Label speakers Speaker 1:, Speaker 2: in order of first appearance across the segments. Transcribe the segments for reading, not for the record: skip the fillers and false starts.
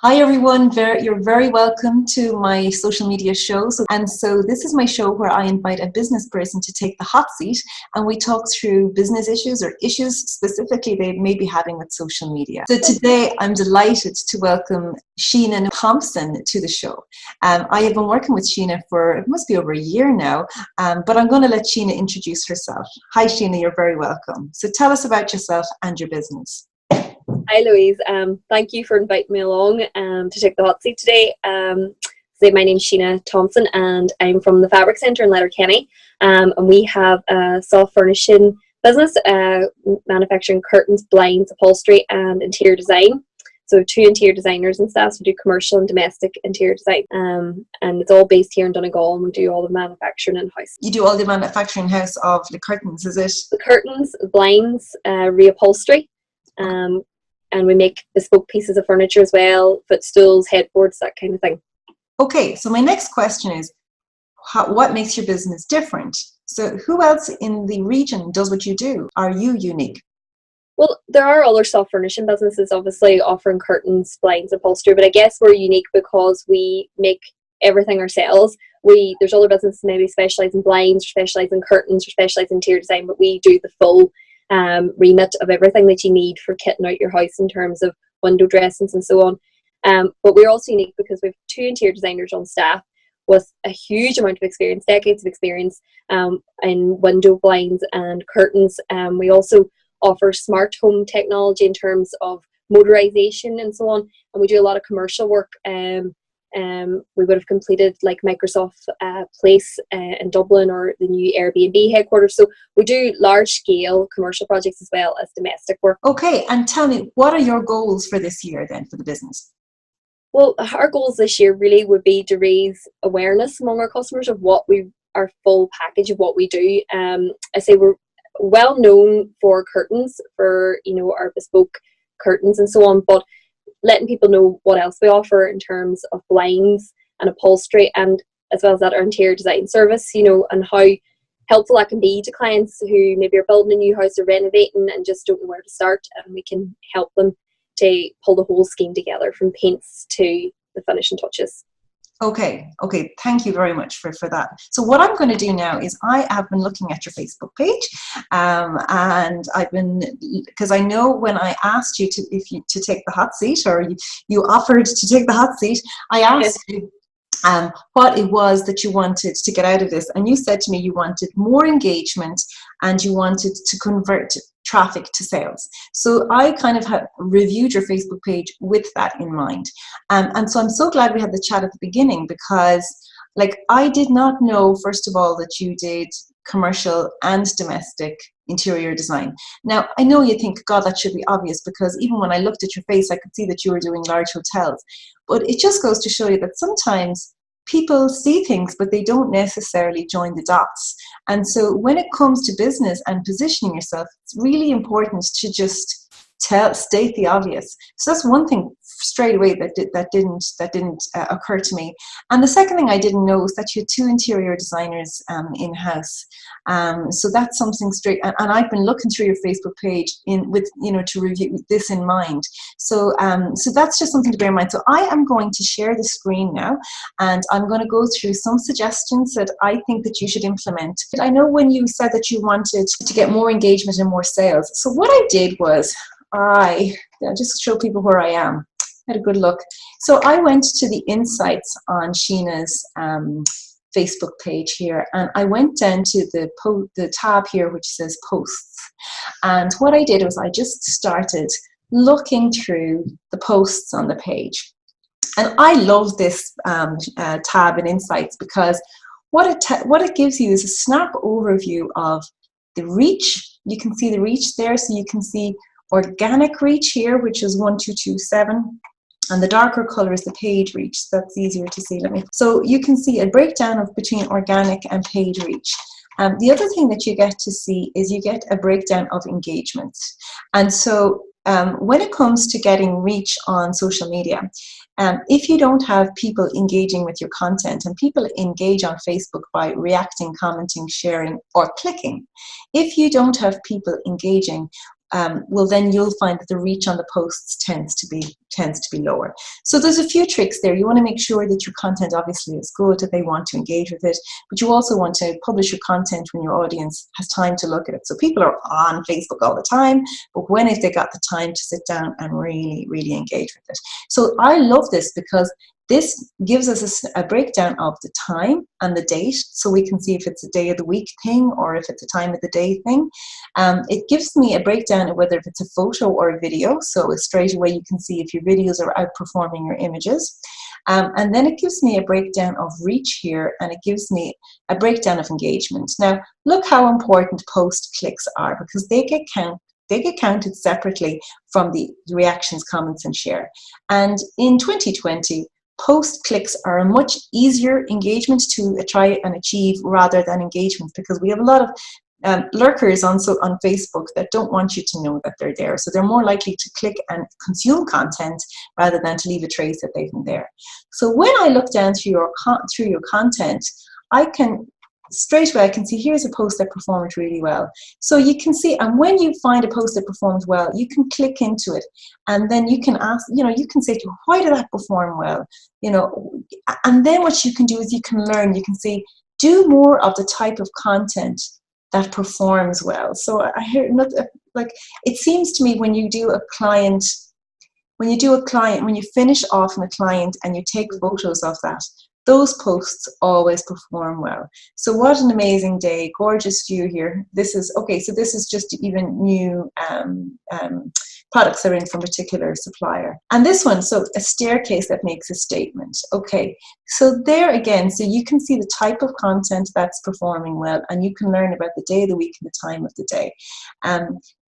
Speaker 1: Hi everyone, you're very welcome to my social media show. So this is my show where I invite a business person to take the hot seat and we talk through business issues or issues specifically they may be having with social media. So today I'm delighted to welcome Sheena Thompson to the show. I have been working with Sheena for, it must be over a year now, but I'm going to let Sheena introduce herself. Hi Sheena, you're very welcome. So tell us about yourself and your business.
Speaker 2: Hi Louise, thank you for inviting me along to take the hot seat today. My name's Sheena Thompson and I'm from the Fabric Centre in Letterkenny, and we have a soft furnishing business, manufacturing curtains, blinds, upholstery and interior design. So 2 interior designers and staff who do commercial and domestic interior design, and it's all based here in Donegal, and we do all the manufacturing in-house.
Speaker 1: You do all the manufacturing in-house of the curtains, is it?
Speaker 2: The curtains, blinds, reupholstery. And we make bespoke pieces of furniture as well, footstools, headboards, that kind of thing.
Speaker 1: Okay, so my next question is, what makes your business different? So who else in the region does what you do? Are you unique?
Speaker 2: Well, there are other soft furnishing businesses obviously offering curtains, blinds, upholstery, but I guess we're unique because we make everything ourselves. There's other businesses maybe specialise in blinds, or specialise in curtains, or specialise in interior design, but we do the full remit of everything that you need for kitting out your house in terms of window dressings and so on. But we're also unique because we have 2 interior designers on staff with a huge amount of experience, decades of experience in window blinds and curtains. We also offer smart home technology in terms of motorization and so on, and we do a lot of commercial work. We would have completed like Microsoft Place in Dublin, or the new Airbnb headquarters. So we do large scale commercial projects as well as domestic work.
Speaker 1: Okay, and tell me, what are your goals for this year then for the business?
Speaker 2: Well, our goals this year really would be to raise awareness among our customers of our full package of what we do. I say we're well known for curtains, for our bespoke curtains and so on, but letting people know what else we offer in terms of blinds and upholstery, and as well as that our interior design service, and how helpful that can be to clients who maybe are building a new house or renovating and just don't know where to start, and we can help them to pull the whole scheme together from paints to the finishing touches.
Speaker 1: Okay, thank you very much for that. So what I'm going to do now is I have been looking at your Facebook page, and I've been, because I know when I asked you to take the hot seat, or you offered to take the hot seat, I asked you what it was that you wanted to get out of this, and you said to me you wanted more engagement and you wanted to convert traffic to sales. So I kind of have reviewed your Facebook page with that in mind, and so I'm so glad we had the chat at the beginning, because I did not know, first of all, that you did commercial and domestic interior design. Now, I know you think, God, that should be obvious, because even when I looked at your face, I could see that you were doing large hotels. But it just goes to show you that sometimes people see things, but they don't necessarily join the dots. And so when it comes to business and positioning yourself, it's really important to just state the obvious. So that's one thing straight away that didn't occur to me. And the second thing I didn't know is that you had 2 interior designers in-house. So that's something straight. And I've been looking through your Facebook page to review this in mind. So that's just something to bear in mind. So I am going to share the screen now, and I'm going to go through some suggestions that I think that you should implement. I know when you said that you wanted to get more engagement and more sales. So what I did was I'll just show people where I am. I had a good look. So I went to the insights on Sheena's Facebook page here, and I went down to the tab here which says posts. And what I did was I just started looking through the posts on the page. And I love this tab in insights, because what it gives you is a snap overview of the reach. You can see the reach there, so you can see organic reach here, which is 1227, and the darker color is the paid reach. So that's easier to see. So you can see a breakdown of between organic and paid reach. The other thing that you get to see is you get a breakdown of engagements. And so when it comes to getting reach on social media, if you don't have people engaging with your content, and people engage on Facebook by reacting, commenting, sharing, or clicking, if you don't have people engaging, well, then you'll find that the reach on the posts tends to be lower. So there's a few tricks there. You want to make sure that your content obviously is good, that they want to engage with it, but you also want to publish your content when your audience has time to look at it. So people are on Facebook all the time, but when have they got the time to sit down and really, really engage with it? So I love this because this gives us a breakdown of the time and the date, so we can see if it's a day of the week thing or if it's a time of the day thing. It gives me a breakdown of whether if it's a photo or a video, so straight away you can see if your videos are outperforming your images. And then it gives me a breakdown of reach here, and it gives me a breakdown of engagement. Now, look how important post clicks are, because they get counted separately from the reactions, comments, and share. And in 2020, post clicks are a much easier engagement to try and achieve rather than engagement, because we have a lot of lurkers on Facebook that don't want you to know that they're there. So they're more likely to click and consume content rather than to leave a trace that they've been there. So when I look down through your content, I can straight away, I can see here's a post that performed really well. So you can see, and when you find a post that performs well, you can click into it, and then you can ask, you can say to them, why did that perform well? And then what you can do is you can learn, you can say, do more of the type of content that performs well. So I hear, like, it seems to me when you finish off on a client and you take photos of that, those posts always perform well. So what an amazing day, gorgeous view here. This is just even new products that are in from a particular supplier. And this one, so a staircase that makes a statement. Okay, so there again, so you can see the type of content that's performing well, and you can learn about the day of the week and the time of the day.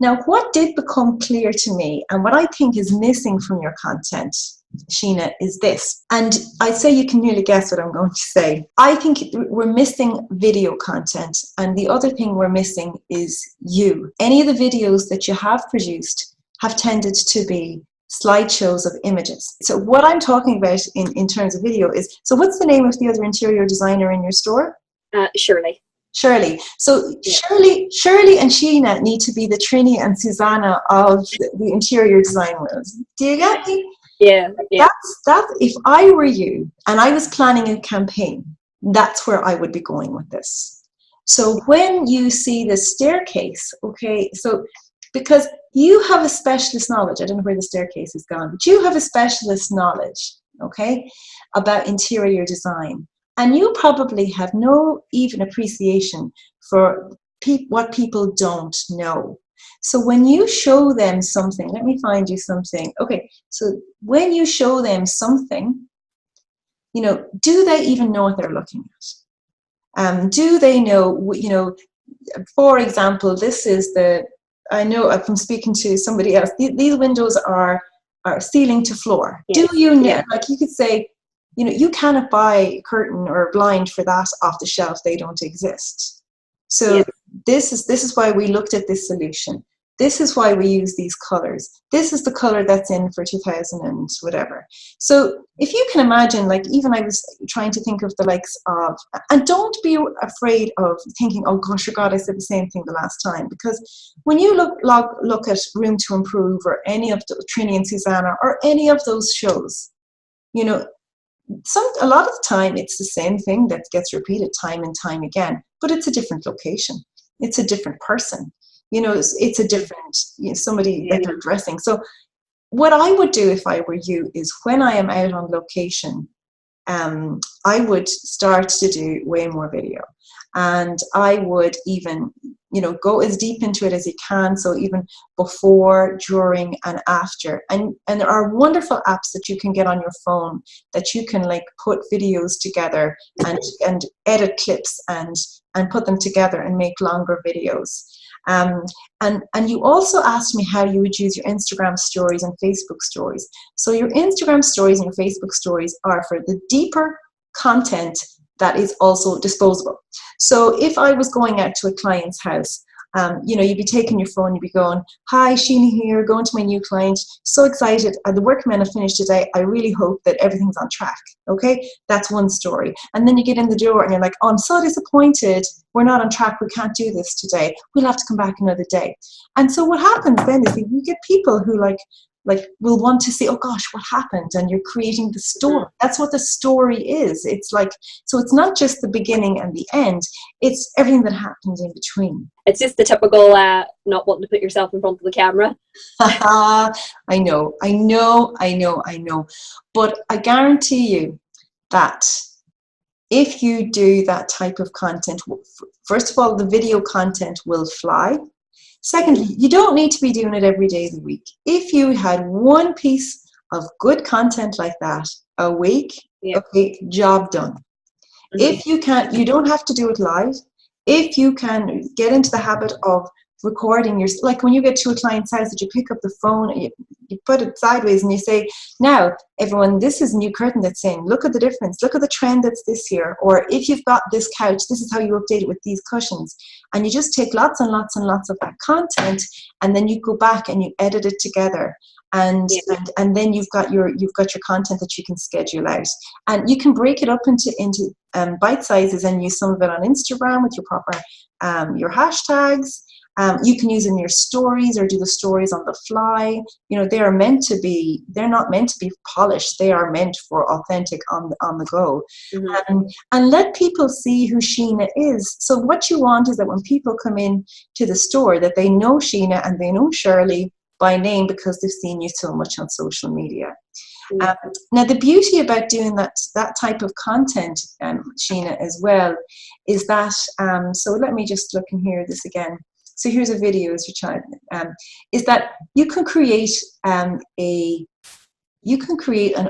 Speaker 1: Now, what did become clear to me, and what I think is missing from your content, Sheena, is this. And I'd say you can nearly guess what I'm going to say. I think we're missing video content, and the other thing we're missing is you. Any of the videos that you have produced have tended to be slideshows of images. So what I'm talking about in terms of video is, so what's the name of the other interior designer in your store?
Speaker 2: Shirley.
Speaker 1: Shirley. So yeah. Shirley and Sheena need to be the Trini and Susanna of the interior design world. Do you get me?
Speaker 2: Yeah.
Speaker 1: That's if I were you and I was planning a campaign, that's where I would be going with this. So when you see the staircase, okay, so because you have a specialist knowledge, I don't know where the staircase is gone, but you have a specialist knowledge, okay, about interior design. And you probably have no even appreciation for what people don't know. So when you show them something, let me find you something. Okay, so when you show them something, do they even know what they're looking at? Do they know, for example, this is I know from speaking to somebody else, these windows are ceiling to floor. Yes. Do you know, like you could say, you cannot buy a curtain or a blind for that off the shelf. They don't exist. So this is why we looked at this solution. This is why we use these colors. This is the color that's in for 2000 and whatever. So if you can imagine, like even I was trying to think of the likes of, and don't be afraid of thinking, oh gosh, God, I said the same thing the last time. Because when you look at Room to Improve or any of the Trini and Susanna or any of those shows, a lot of the time it's the same thing that gets repeated time and time again, but it's a different location. It's a different person. It's a different, somebody that they're dressing. So what I would do if I were you is when I am out on location, I would start to do way more video. And I would even, go as deep into it as you can. So even before, during, and after. And there are wonderful apps that you can get on your phone that you can like put videos together and edit clips and put them together and make longer videos. And you also asked me how you would use your Instagram stories and Facebook stories. So your Instagram stories and your Facebook stories are for the deeper content that is also disposable. So if I was going out to a client's house, You know, you'd be taking your phone, you'd be going, hi, Sheena here, going to my new client, so excited, the workmen have finished today, I really hope that everything's on track. Okay, that's one story. And then you get in the door and you're like, oh, I'm so disappointed, we're not on track, we can't do this today, we'll have to come back another day. And so what happens then is you get people who like will want to say, oh gosh, what happened? And you're creating the story. That's what the story is. It's like, so it's not just the beginning and the end, it's everything that happens in between.
Speaker 2: It's just the typical not wanting to put yourself in front of the camera.
Speaker 1: I know. But I guarantee you that if you do that type of content, first of all, the video content will fly. Secondly, you don't need to be doing it every day of the week. If you had one piece of good content like that a week, okay, job done. If you can't, you don't have to do it live. If you can get into the habit of recording your, like when you get to a client's house, that you pick up the phone, you put it sideways and you say, now everyone, this is a new curtain that's in, look at the difference, look at the trend that's this year. Or if you've got this couch, this is how you update it with these cushions. And you just take lots and lots and lots of that content, and then you go back and you edit it together. And then you've got your content that you can schedule out, and you can break it up into bite sizes and use some of it on Instagram with your proper your hashtags. You can use in your stories or do the stories on the fly. You know, they're not meant to be polished. They are meant for authentic on the go. And let people see who Sheena is. So what you want is that when people come in to the store, that they know Sheena and they know Shirley by name because they've seen you so much on social media. Now, the beauty about doing that type of content, Sheena, as well, is that, so let me just look in here this again. So here's a video as your child, is that you can create an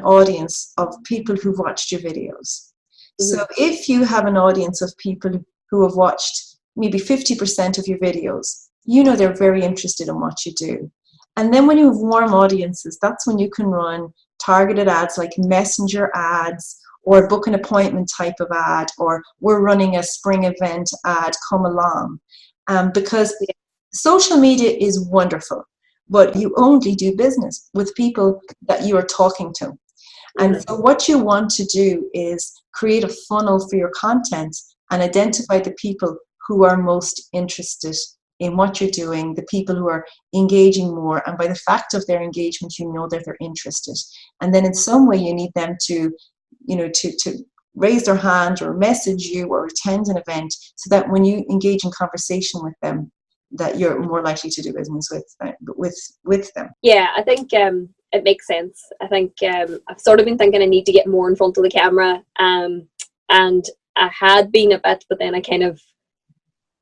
Speaker 1: audience of people who've watched your videos. So if you have an audience of people who have watched maybe 50% of your videos, you know they're very interested in what you do. And then when you have warm audiences, that's when you can run targeted ads like messenger ads or book an appointment type of ad, or we're running a spring event ad, come along. Because social media is wonderful, but you only do business with people that you are talking to. And so what you want to do is create a funnel for your content and identify the people who are most interested in what you're doing, the people who are engaging more, and by the fact of their engagement, you know that they're interested. And then in some way you need them to, you know, to raise their hand or message you or attend an event, so that when you engage in conversation with them, that you're more likely to do business with them.
Speaker 2: Yeah, I think it makes sense. I think I've sort of been thinking I need to get more in front of the camera, and I had been a bit, but then I kind of,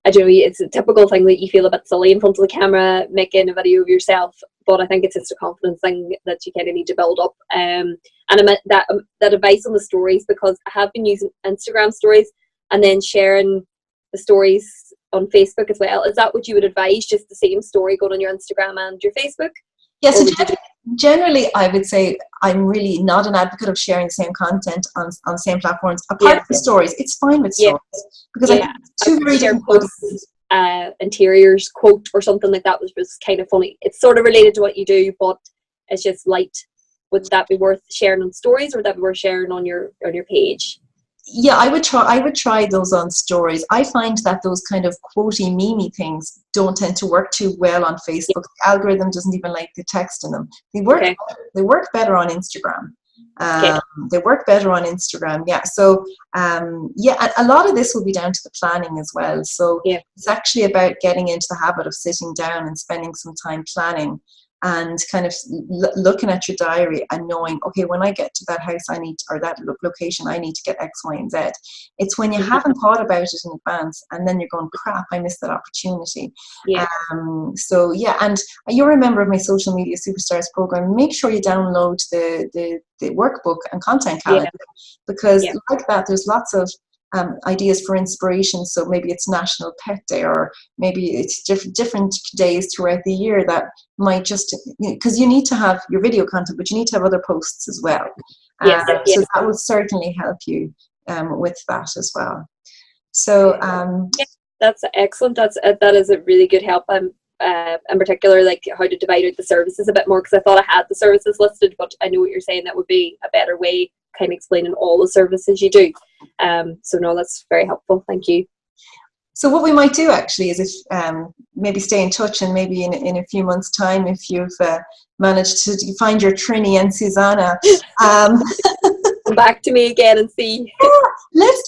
Speaker 2: I don't know, it's a typical thing that you feel a bit silly in front of the camera making a video of yourself, but I think it's just a confidence thing that you kind of need to build up. And I meant that advice on the stories, because I have been using Instagram stories and then sharing the stories on Facebook as well. Is that what you would advise, just the same story going on your Instagram and your Facebook?
Speaker 1: Yes, generally I would say I'm really not an advocate of sharing the same content on the same platforms. Apart from stories, it's fine with stories, because I think two very different posts.
Speaker 2: Interiors quote or something like that was kind of funny. It's sort of related to what you do, but it's just light. Would that be worth sharing on stories, or would that be worth sharing on your page?
Speaker 1: Yeah, I would try those on stories. I find that those kind of quotey, memey things don't tend to work too well on Facebook. The algorithm doesn't even like the text in them. They work better on Instagram. They work better on Instagram. Yeah. So a lot of this will be down to the planning as well. So it's actually about getting into the habit of sitting down and spending some time planning, and kind of looking at your diary and knowing, okay, when I get to that house or that location, I need to get X, Y, and Z. It's when you haven't thought about it in advance, and then you're going, crap, I missed that opportunity. And you're a member of my Social Media Superstars program. Make sure you download the workbook and content calendar, because like that, there's lots of ideas for inspiration. So maybe it's National Pet Day, or maybe it's different days throughout the year that might just, because you need to have your video content, but you need to have other posts as well. So that will certainly help you with that as well. So
Speaker 2: That's excellent. That is a really good help. In particular, like how to divide out the services a bit more, because I thought I had the services listed, but I know what you're saying. That would be a better way, kind of explaining all the services you do. So no, that's very helpful. Thank you.
Speaker 1: So what we might do actually is if maybe stay in touch, and maybe in a few months' time, if you've managed to find your Trini and Susanna,
Speaker 2: come back to me again and see.
Speaker 1: let's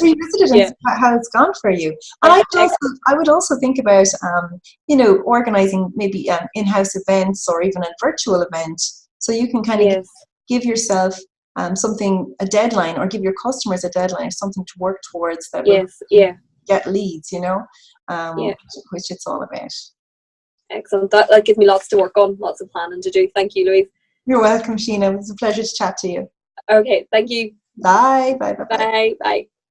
Speaker 1: revisit it and see how it's gone for you. And I would also think about organizing maybe in-house events, or even a virtual event, so you can kind of give yourself a deadline, or give your customers a deadline, something to work towards that will get leads, which it's all about.
Speaker 2: Excellent. That gives me lots to work on, lots of planning to do. Thank you, Louise.
Speaker 1: You're welcome, Sheena. It was a pleasure to chat to you.
Speaker 2: Okay, thank you.
Speaker 1: Bye.
Speaker 2: Bye. Bye.